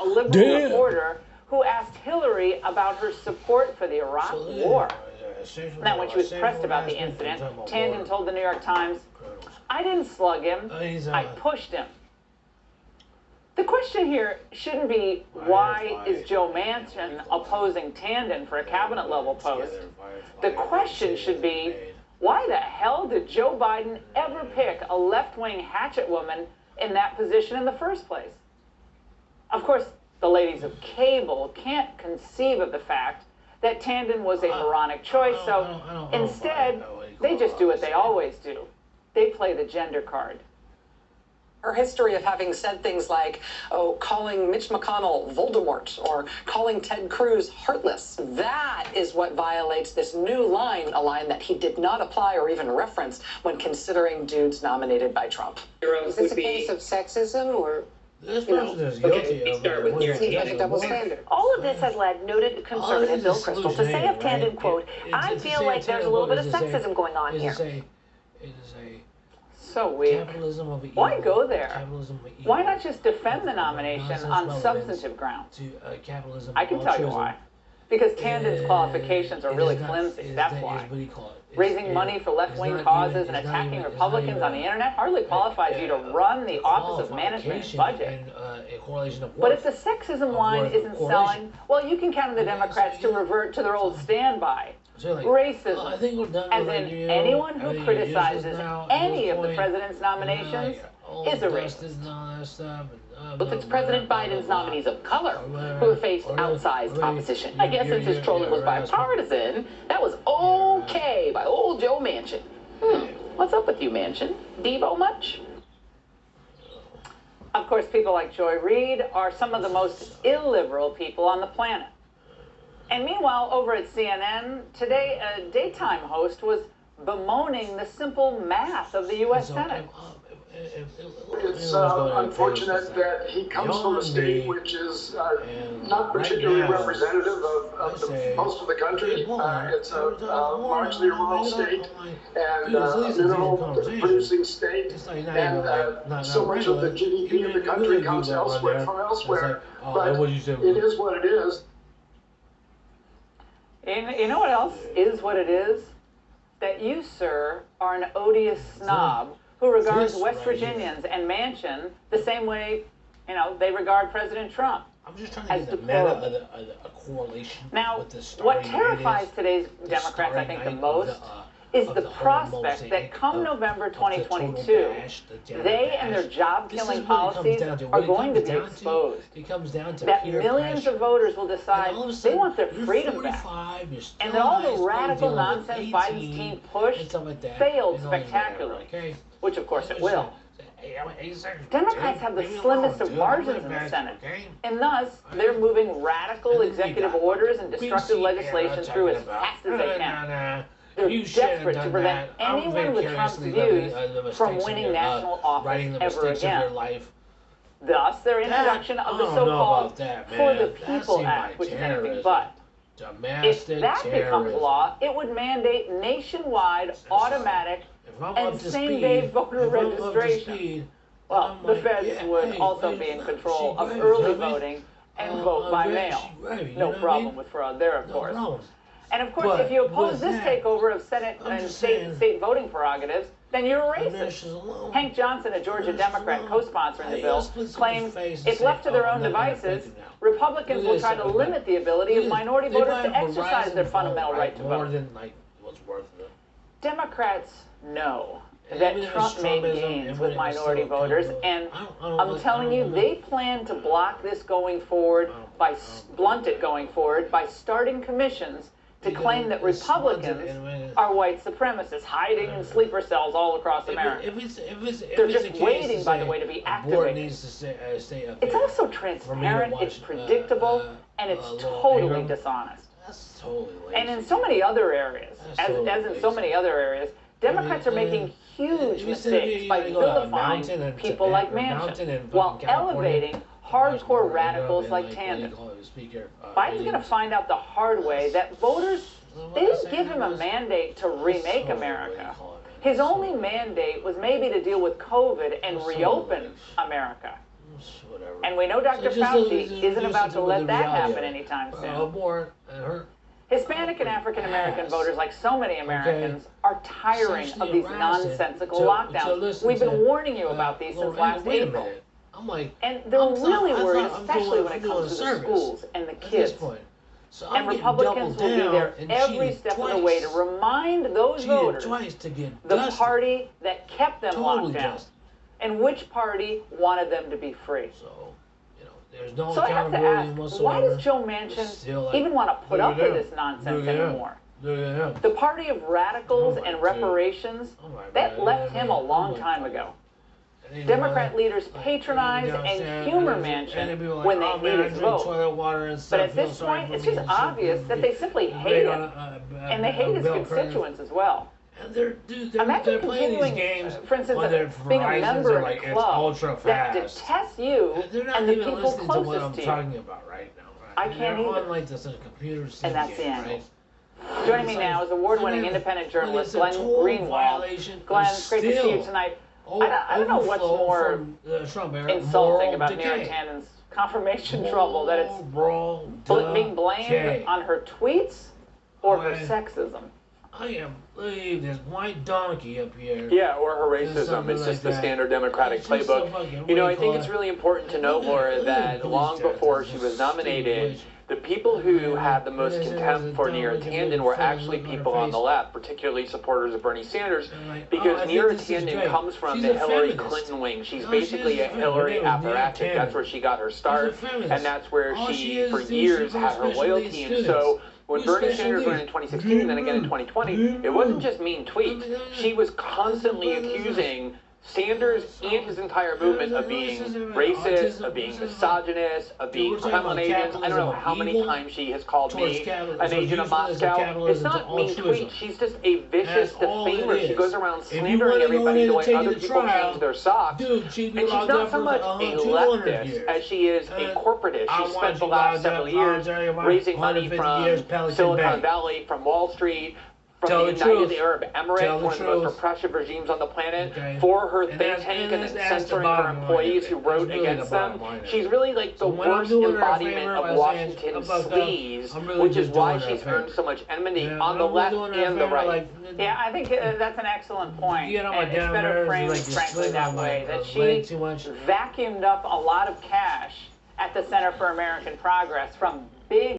a liberal reporter who asked Hillary about her support for the Iraq War. Now, when she was pressed about the incident, Tandon told the New York Times, "I didn't slug him, I pushed him." The question here shouldn't be, why is Joe Manchin opposing Tandon for a cabinet-level post? The question should be, why the hell did Joe Biden ever pick a left-wing hatchet woman in that position in the first place? Of course, the ladies of cable can't conceive of the fact that Tandon was a moronic choice, so instead, they just do what they always do. They play the gender card. Her history of having said things like, oh, calling Mitch McConnell Voldemort or calling Ted Cruz heartless. That is what violates this new line, a line that he did not apply or even reference when considering dudes nominated by Trump. Is this a case of sexism or? This person is guilty of seems like a double standard. All of this has led noted conservative Bill Kristol to say of Tandon, quote, "I feel like there's a little bit of sexism going on here." It is a So weak. capitalism of evil. Why go there? Capitalism of evil. Why not just defend the nomination on substantive grounds? To capitalism. I can tell you why. Because Tandon's qualifications are really flimsy, that's why. Raising money for left-wing causes and attacking Republicans on the internet hardly qualifies you to run the Office of Management and Budget. But if the sexism line isn't selling, well, you can count on the Democrats to revert to their old standby. Racism, as in anyone who criticizes any of the president's nominations is a racist. But it's President Biden's nominees of color who have faced outsized opposition. I guess since his trolling was bipartisan, that was okay by old Joe Manchin. What's up with you, Manchin? Devo much? Of course, people like Joy Reid are some of the most illiberal people on the planet. And meanwhile, over at CNN, today a daytime host was bemoaning the simple math of the U.S. Senate. It's unfortunate that he comes from a state which is not particularly representative of most of the country. It's a largely rural state and a mineral-producing state, and so much of the GDP of the country comes elsewhere from elsewhere. But it is what it is. You know what else is what it is? That you, sir, are an odious snob who regards West Virginians and Manchin the same way, they regard President Trump. I'm just trying to get a correlation. Now, what terrifies today's Democrats, I think, the most is the prospect that come November 2022, they and their job-killing policies are going to be exposed. That millions of voters will decide they want their freedom back. And that all the radical nonsense Biden's team pushed failed spectacularly, which of course it will. Democrats have the slimmest of margins in the Senate, and thus they're moving radical executive orders and destructive legislation through as fast as they can. They're desperate to prevent anyone with Trump's views from winning national office ever again. Thus, their introduction of the so-called For the People Act, which is anything but. If that becomes law, it would mandate nationwide, automatic, and same-day voter registration. Well, the feds would also be in control of early voting and vote by mail. No problem with fraud there, of course. And of course, if you oppose this takeover of Senate and state voting prerogatives, then you're a racist. Hank Johnson, a Georgia Democrat co-sponsoring the bill, claims if left to their own devices, Republicans will try to limit the ability of minority voters to exercise their fundamental right to vote. Democrats know that Trump made gains with minority voters, and I'm telling you, they plan to block this going forward, blunt it going forward, by starting commissions to claim that Republicans are white supremacists hiding in sleeper cells all across America. They're just waiting, by the way, to be activated. It's also transparent, it's predictable, and it's totally dishonest. And in so many other areas, as in so many other areas, Democrats are making huge mistakes by vilifying people like Manchin while elevating hardcore radicals like Tandon. Biden's going to find out the hard way that voters, they didn't give him a mandate to remake America. His only mandate was maybe to deal with COVID and reopen America. whatever. And we know Dr. So just Fauci do isn't about to something with let the that reality happen of it. anytime soon. More and her. Hispanic and African American voters, like so many Americans, are tiring of Sexually these harassing nonsensical to lockdowns. listen We've been to, warning you about these since Lorraine, last wait a April. minute. I'm like, And they're really worried, especially when I'm it doing comes to the service schools and the at this kids. point. So And I'm getting Republicans will be doubled there down and every cheated step of the twice. way to remind those Cheated voters twice to get the dusted. party that kept them Totally locked down dusted. and which party wanted them to be free. So, you know, there's no So I have to accountability ask, whatsoever. why does Joe It's Manchin still like, even want to put look up at with him. this nonsense Look at him. anymore? Look at him. The party of radicals Oh my and God. reparations, Oh my that God. left him a long Oh my time God. ago. And Democrat leaders like, patronize downstairs, and humor and Manchin they'd be like, when they oh, need man, I his drink vote. toilet water and But stuff, at feel this sorry point, for it's me just and shit. obvious that they simply hate him. And they hate his constituents as well. And they're Imagine playing these continuing, games for instance, on their being a Verizons member are in like, a it's club ultra that fast. detests you They're not and the even people listening to what I'm closest to you. talking about right now. Right? I can't They're either. on like this computer sim And that's the game, end. right? Joining me now is award-winning independent journalist Glenn Greenwald. Glenn, it's great to see you tonight. I don't know what's more insulting about Neera Tanden's confirmation trouble, that it's being blamed on her tweets or her sexism. I am believe this white donkey up here. Yeah, or her racism. something It's just like the that. standard Democratic It's just playbook. so fucking You know, I weak, think huh? it's really important to note, Laura, that long before she was nominated, the people who had the most contempt for Neera Tanden were actually people on the left, particularly supporters of Bernie Sanders, because Neera Tanden comes from the Hillary Clinton wing. She's basically a Hillary apparatchik. That's where she got her start, and that's where she, for years, had her loyalty. And so, when Bernie Sanders went in 2016 and then again in 2020, it wasn't just mean tweets. She was constantly accusing Sanders and his entire movement of being racist, of being misogynist, of being Kremlin agents. I don't know how many times she has called me an agent of Moscow. It's not mean tweets. She's just a vicious defamer. She goes around slandering everybody the way other people change their socks. And she's not so much a leftist as she is a corporatist. She spent the last several years raising money from Silicon Valley, from Wall Street, from the United Arab Emirates, one of the most repressive regimes on the planet, for her think tank and then censoring her employees who wrote against them. She's really like the worst embodiment of Washington's sleaze, which is why she's earned so much enmity on the left and the right. Yeah, I think that's an excellent point. And it's better framed, frankly, that way. That she vacuumed up a lot of cash at the Center for American Progress from big